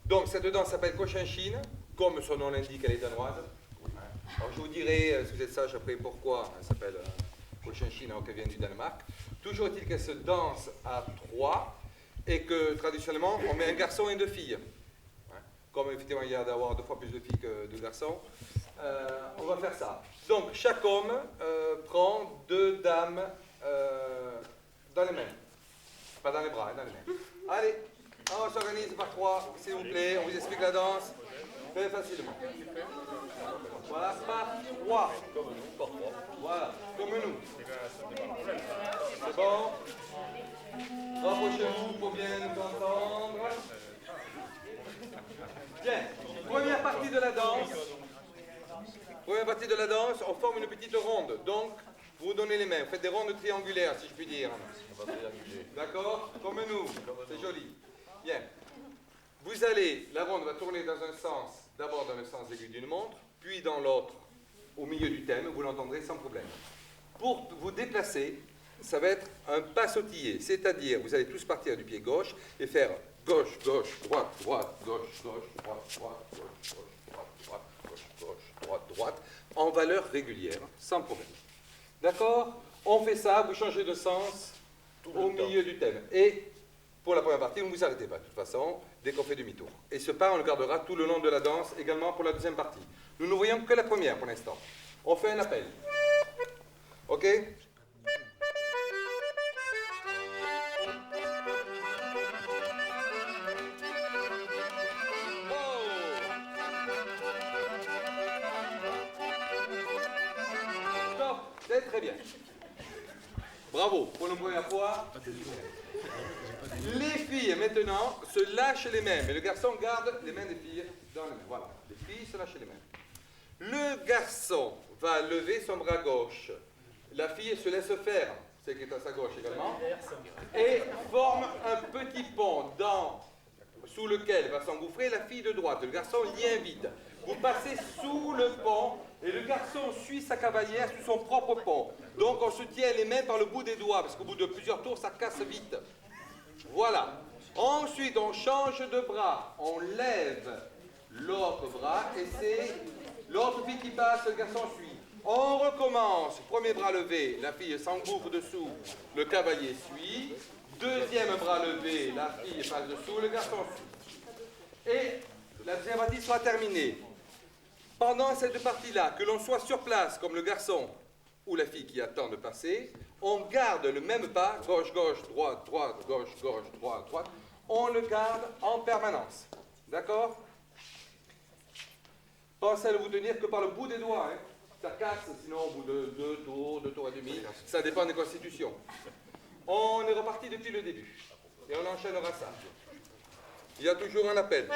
Donc cette danse s'appelle Cochinchine, comme son nom l'indique, elle est danoise. Alors je vous dirai, si vous êtes sage après, pourquoi elle s'appelle Cochinchine, alors qu'elle vient du Danemark. Toujours est-il qu'elle se danse à trois et que traditionnellement on met un garçon et deux filles. Comme effectivement il y a d'avoir 2 fois plus de filles que de garçons, on va faire ça. Donc chaque homme prend 2 dames dans les mains. Pas dans les bras, dans les mains. Allez, on s'organise par 3, s'il vous plaît, on vous explique la danse très facilement. Voilà, par 3. Voilà, comme nous. C'est bon? Rapprochez-vous pour bien nous entendre. Bien, première partie de la danse. Première partie de la danse, on forme une petite ronde. Donc, vous vous donnez les mains, vous faites des rondes triangulaires, si je puis dire. D'accord? Comme nous, c'est joli. Bien. Vous allez, la ronde va tourner dans un sens, d'abord dans le sens aigu d'une montre, puis dans l'autre, au milieu du thème, vous l'entendrez sans problème. Pour vous déplacer, ça va être un pas sautillé, c'est-à-dire, vous allez tous partir du pied gauche et faire gauche, gauche, droite, droite, gauche, gauche, droite, droite, gauche, gauche, droite, droite, gauche, gauche, droite, droite, en valeur régulière, sans problème. D'accord? On fait ça, vous changez de sens au milieu du thème. Et pour la première partie, vous ne vous arrêtez pas, de toute façon, dès qu'on fait demi-tour. Et ce pas, on le gardera tout le long de la danse, également pour la deuxième partie. Nous ne voyons que la première pour l'instant. On fait un appel. OK? Stop! C'est très bien. Bravo, pour la première fois. Les filles, maintenant, se lâchent les mains, mais le garçon garde les mains des filles dans les mains. Voilà, les filles se lâchent les mains. Le garçon va lever son bras gauche. La fille se laisse faire, c'est qui est à sa gauche également, et forme un petit pont sous lequel va s'engouffrer la fille de droite. Le garçon l'y invite. Vous passez sous le pont et le garçon suit sa cavalière sous son propre pont. Donc on se tient les mains par le bout des doigts, parce qu'au bout de plusieurs tours, ça casse vite. Voilà. Ensuite, on change de bras. On lève l'autre bras et c'est l'autre fille qui passe, le garçon suit. On recommence. Premier bras levé, la fille s'engouffre dessous, le cavalier suit. Deuxième bras levé, la fille passe dessous, le garçon suit. Et la deuxième partie sera terminée. Pendant cette partie-là, que l'on soit sur place comme le garçon ou la fille qui attend de passer, on garde le même pas, gauche, gauche, droite, droite, gauche, gauche, droite, droite. On le garde en permanence. D'accord? Pensez à ne vous tenir que par le bout des doigts. Hein. Ça casse, sinon au bout de 2 tours et demi, ça dépend des constitutions. On est reparti depuis le début. Et on enchaînera ça. Il y a toujours un appel.